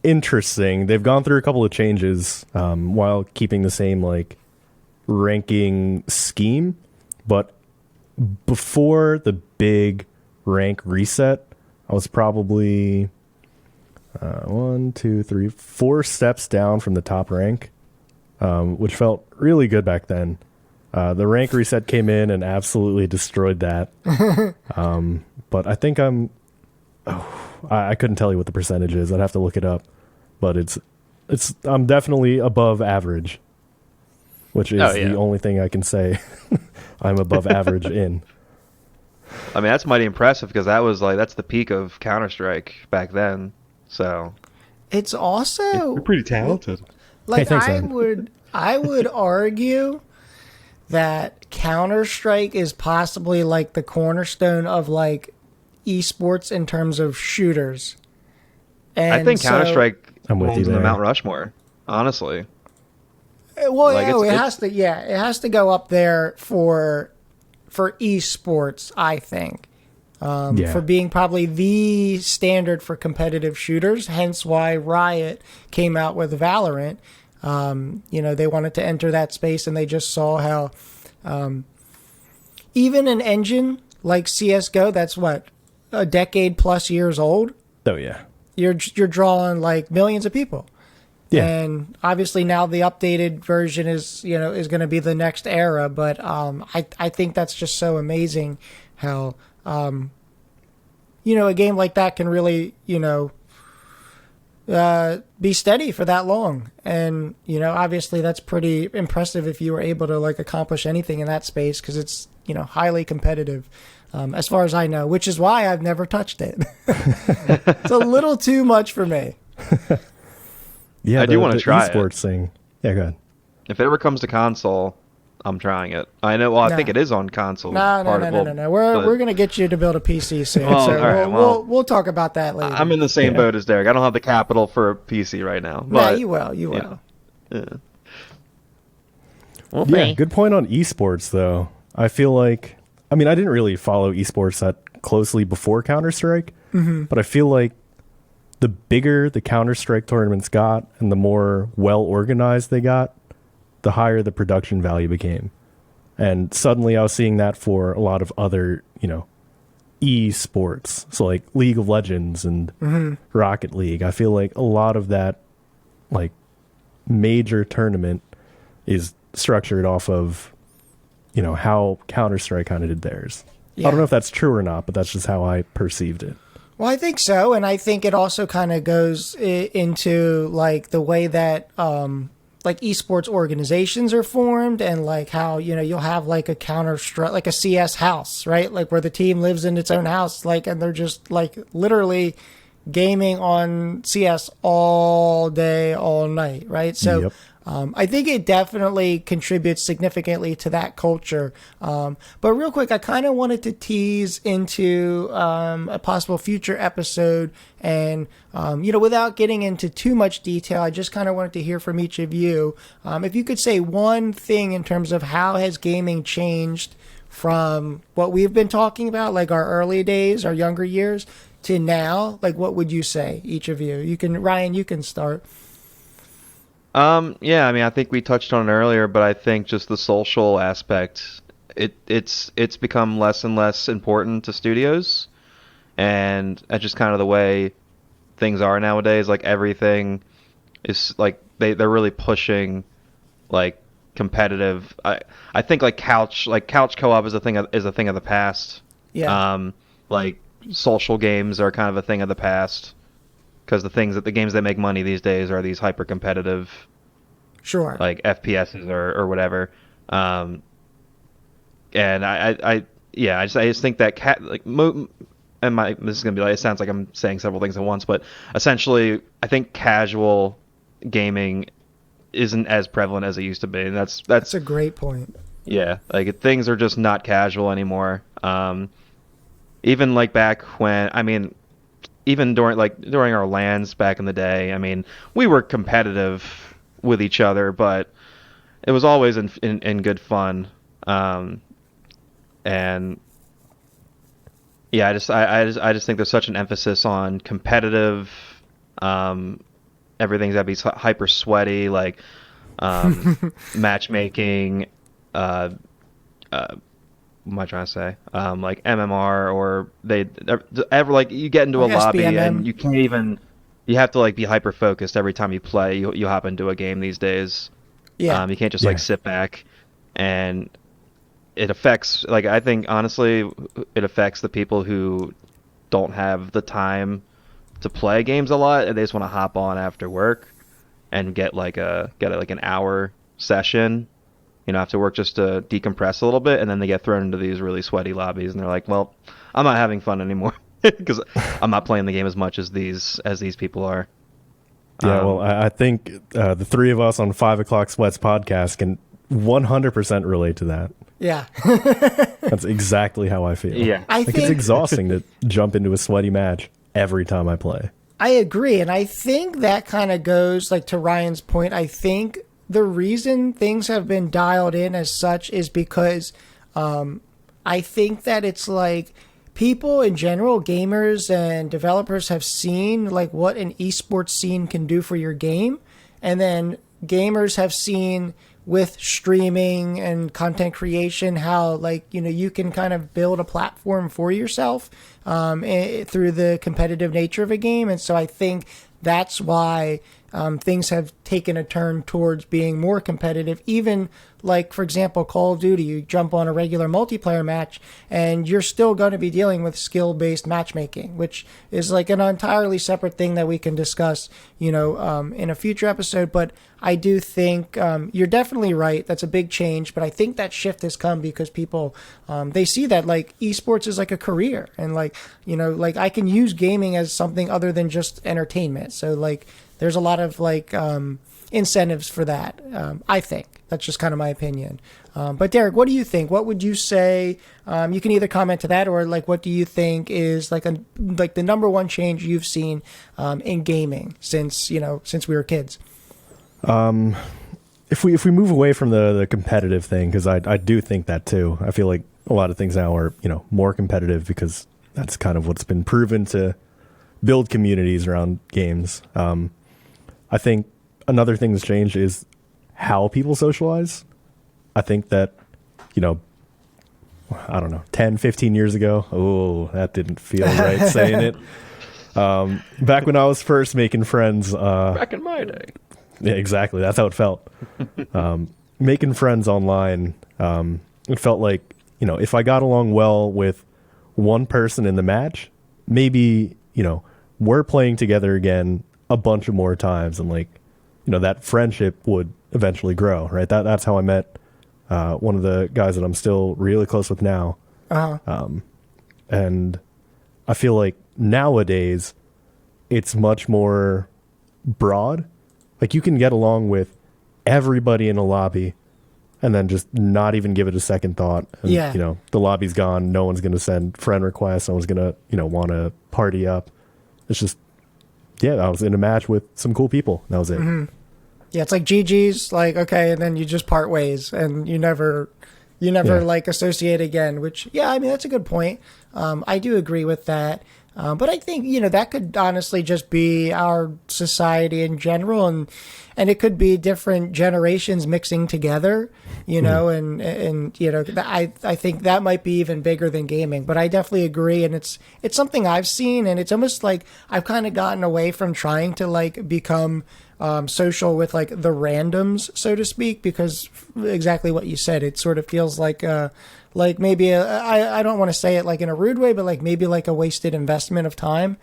interesting. They've gone through a couple of changes while keeping the same like ranking scheme, but before the big rank reset, I was probably 4 steps down from the top rank, which felt really good back then. The rank reset came in and absolutely destroyed that. But I think I couldn't tell you what the percentage is. I'd have to look it up. But I'm definitely above average, which is the only thing I can say I'm above average in. I mean, that's mighty impressive because that's the peak of Counter-Strike back then. So It's also You're pretty talented. like Hey, thanks, I would argue that Counter-Strike is possibly like the cornerstone of like esports in terms of shooters. And I think so- Counter-Strike I'm with holds you in the there. Mount Rushmore. Honestly, Well, Like, it it's- has to. Yeah, it has to go up there for esports. I think Yeah. for being probably the standard for competitive shooters. Hence why Riot came out with Valorant. They wanted to enter that space, and they just saw how even an engine like CS:GO, that's what a decade plus years old. Oh yeah. You're drawing like millions of people. Yeah. And obviously now the updated version is going to be the next era. But I think that's just so amazing how, a game like that can really, be steady for that long. And, obviously that's pretty impressive if you were able to like accomplish anything in that space because it's, highly competitive. As far as I know, which is why I've never touched it. It's a little too much for me. Yeah, I do wanna try it. esports thing. Yeah, go ahead. if it ever comes to console, I'm trying it. I know. Well, I think it is on console. No. We're gonna get you to build a PC soon. Well, so all right, we'll talk about that later. I'm in the same boat as Derick. I don't have the capital for a PC right now. But you will. You will. Yeah. We'll Yeah, see. good point on esports though. I feel like, I mean, I didn't really follow esports that closely before Counter-Strike, but I feel like the bigger the Counter-Strike tournaments got and the more well organized they got, the higher the production value became. And suddenly I was seeing that for a lot of other, esports. So like League of Legends and Rocket League. I feel like a lot of that like major tournament is structured off of, how Counter-Strike kind of did theirs. I don't know if that's true or not, but that's just how I perceived it. Well, I think so, and I think it also kind of goes into like the way that like esports organizations are formed, and like how you'll have like a Counter-Strike, like a CS house, right? Like where the team lives in its own house, like, and they're just like literally gaming on CS all day, all night, right? So. Yep. I think it definitely contributes significantly to that culture. But real quick, I kind of wanted to tease into a possible future episode. And, without getting into too much detail, I just kind of wanted to hear from each of you. If you could say one thing in terms of how has gaming changed from what we've been talking about, like our early days, our younger years, to now, like what would you say, each of you? Ryan, you can start. Yeah, I mean, I think we touched on it earlier, but I think just the social aspect, it's become less and less important to studios, and that's just kind of the way things are nowadays. Like everything is like they're really pushing like competitive. I think like couch co-op is a thing of the past. Yeah. Like social games are kind of a thing of the past because the games that make money these days are these hyper competitive, Sure. like FPSs or whatever. And I just think that this is gonna be like, it sounds like I'm saying several things at once, but essentially I think casual gaming isn't as prevalent as it used to be, and That's a great point. yeah, like things are just not casual anymore. Even like back when, I mean, even during our LANs back in the day, I mean, we were competitive with each other, but it was always in good fun. And yeah, I just think there's such an emphasis on competitive. Everything's gotta be hyper sweaty, like matchmaking. What am I trying to say? Like MMR, or they ever like you get into a Like lobby SBMM. and you can't even. You have to like be hyper focused every time you play. You hop into a game these days. Yeah. You can't just Yeah. like sit back, and it affects. Like I think honestly, it affects the people who don't have the time to play games a lot, and they just want to hop on after work and get like an hour session. After work just to decompress a little bit, and then they get thrown into these really sweaty lobbies, and they're like, "Well, I'm not having fun anymore because I'm not playing the game as much as these people are." Yeah, well, I think the three of us on 5 O'Clock Sweats podcast can 100% relate to that. Yeah. That's exactly how I feel. Yeah. I Like, think it's exhausting to jump into a sweaty match every time I play. I agree, and I think that kind of goes like to Ryan's point. I think the reason things have been dialed in as such is because I think that it's like people in general, gamers and developers, have seen like what an esports scene can do for your game, and then gamers have seen with streaming and content creation how like you can kind of build a platform for yourself through the competitive nature of a game. And so I think that's why things have taken a turn towards being more competitive. Even like, for example, Call of Duty, you jump on a regular multiplayer match and you're still going to be dealing with skill-based matchmaking, which is like an entirely separate thing that we can discuss, in a future episode. But I do think you're definitely right. That's a big change. But I think that shift has come because people, they see that like esports is like a career, and like, like I can use gaming as something other than just entertainment. So like, there's a lot of like incentives for that. I think that's just kind of my opinion. But Derick, what do you think? What would you say? You can either comment to that, or like, what do you think is like the number one change you've seen in gaming since we were kids? If we move away from the competitive thing, because I do think that too. I feel like a lot of things now are more competitive because that's kind of what's been proven to build communities around games. I think another thing that's changed is how people socialize. I think that, I don't know, 10, 15 years ago, that didn't feel right saying it. Back when I was first making friends. Back in my day. Yeah, exactly. That's how it felt. Making friends online, it felt like, if I got along well with one person in the match, maybe, we're playing together again a bunch of more times, and like, that friendship would eventually grow, right? That's how I met one of the guys that I'm still really close with now. And I feel like nowadays it's much more broad. Like, you can get along with everybody in a lobby and then just not even give it a second thought. And, Yeah. The lobby's gone. No one's going to send friend requests. No one's going to, want to party up. It's just, I was in a match with some cool people. That was it. Mm-hmm. Yeah, it's like GG's, like, okay, and then you just part ways, and you never like associate again, which, I mean, that's a good point. I do agree with that. But I think, that could honestly just be our society in general, and it could be different generations mixing together, and I think that might be even bigger than gaming. But I definitely agree, and it's something I've seen, and it's almost like I've kind of gotten away from trying to like become social with like the randoms, so to speak, because exactly what you said, it sort of feels like maybe I don't want to say it like in a rude way, but like maybe like a wasted investment of time,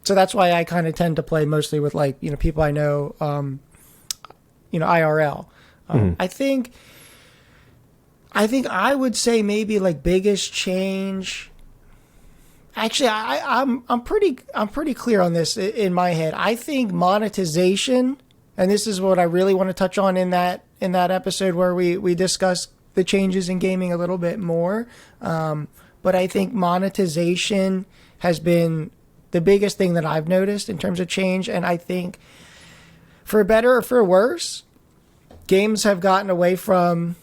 so that's why I kind of tend to play mostly with like, people I know, IRL. I think I would say maybe like biggest change. Actually, I'm pretty clear on this in my head. I think monetization, and this is what I really want to touch on in that episode where we discuss the changes in gaming a little bit more. But I think monetization has been the biggest thing that I've noticed in terms of change. And I think for better or for worse, games have gotten away from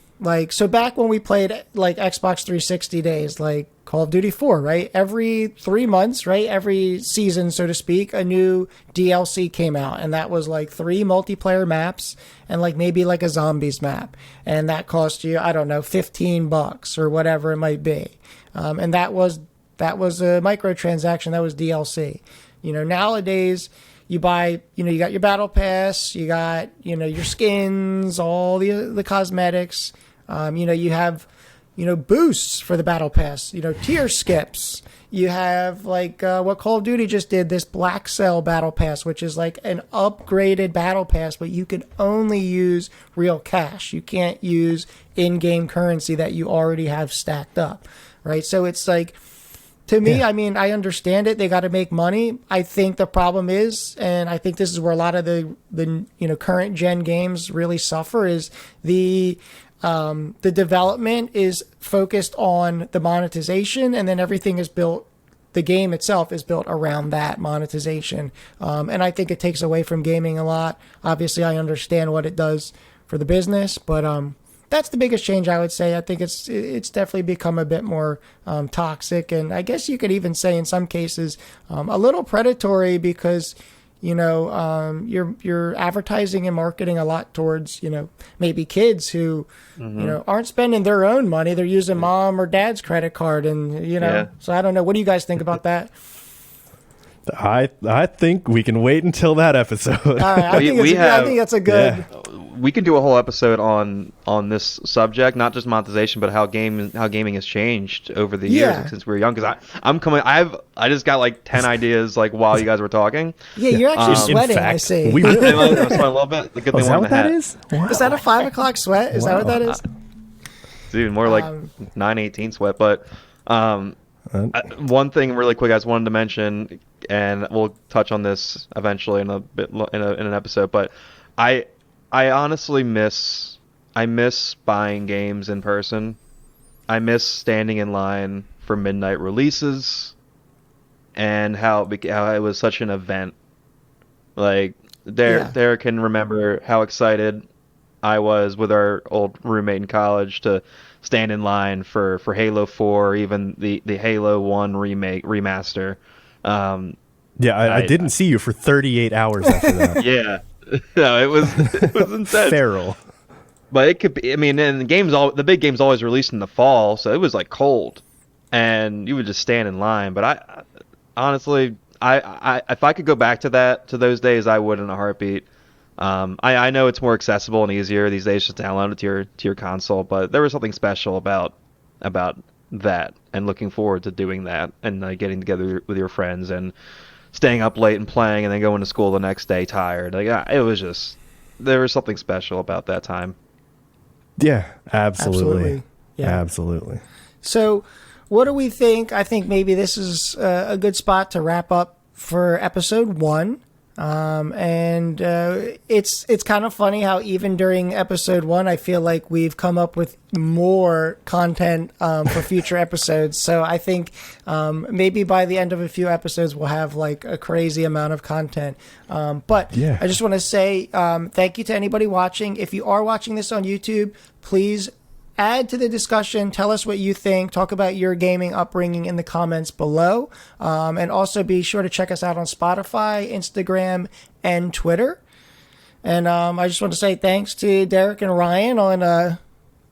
so back when we played like Xbox 360 days, like Call of Duty 4, right? Every 3 months, right? Every season, so to speak, a new DLC came out. And that was like 3 multiplayer maps and like maybe like a zombies map. And that cost you, I don't know, $15 or whatever it might be. And that was a microtransaction. That was DLC. Nowadays you buy, you got your battle pass, you got, your skins, all the cosmetics. You have, boosts for the battle pass, tier skips. You have like what Call of Duty just did, this Black Cell battle pass, which is like an upgraded battle pass, but you can only use real cash. You can't use in-game currency that you already have stacked up, right? So it's like, to me, yeah. I mean, I understand it. They got to make money. I think the problem is, and I think this is where a lot of the current gen games really suffer, is the development is focused on the monetization, and then everything is built. The game itself is built around that monetization, and I think it takes away from gaming a lot. Obviously, I understand what it does for the business, but that's the biggest change, I would say. I think it's definitely become a bit more toxic, and I guess you could even say in some cases a little predatory, because you're advertising and marketing a lot towards maybe kids who aren't spending their own money. They're using mom or dad's credit card, and Yeah. So I don't know. What do you guys think about that? I think we can wait until that episode. All right, I think that's a good. Yeah. We can do a whole episode on this subject, not just monetization, but how gaming has changed over the years since we were young. Because I just got like 10 ideas like while you guys were talking. Yeah, you're actually sweating. fact, I see. we I'm sweating a little bit. The good thing Is that we're what in the that hat. is? Wow. Is that a 5 o'clock sweat? Is that what that is? Dude, more like 9:18 sweat. But one thing really quick I just wanted to mention, and we'll touch on this eventually in a bit in an episode. But I honestly miss buying games in person. I miss standing in line for midnight releases, and how it was such an event. Like Derek can remember how excited I was with our old roommate in college to stand in line for Halo 4, or even the Halo 1 remaster. I didn't see you for 38 hours after that. Yeah. No, it was intense. Feral. But it could be. I mean, and the big games always released in the fall, so it was like cold, and you would just stand in line. But I honestly, if I could go back to those days, I would in a heartbeat. I know it's more accessible and easier these days just to download it to your console, but there was something special about that, and looking forward to doing that, and getting together with your friends and staying up late and playing, and then going to school the next day tired. Like it was just, there was something special about that time. Yeah, absolutely. Yeah. Absolutely. So what do we think? I think maybe this is a good spot to wrap up for episode 1. It's kind of funny how even during episode 1, I feel like we've come up with more content for future episodes. So I think maybe by the end of a few episodes, we'll have like a crazy amount of content. But yeah. I just want to say thank you to anybody watching. If you are watching this on YouTube, please add to the discussion. Tell us what you think. Talk about your gaming upbringing in the comments below. And also be sure to check us out on Spotify, Instagram, and Twitter. And I just want to say thanks to Derick and Ryan on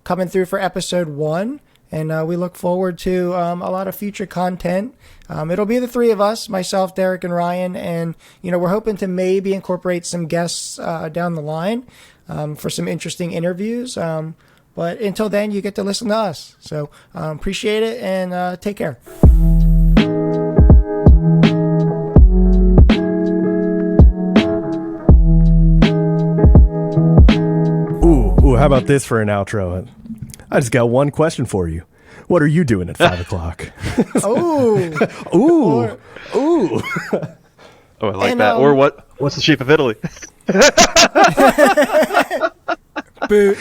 coming through for episode 1. And we look forward to a lot of future content. It'll be the three of us, myself, Derick, and Ryan. And, we're hoping to maybe incorporate some guests down the line for some interesting interviews. But until then, you get to listen to us. So appreciate it and take care. Ooh, how about this for an outro? I just got one question for you. What are you doing at 5 o'clock? Oh, Ooh. Oh, I like that. Or what's the shape of Italy? boo.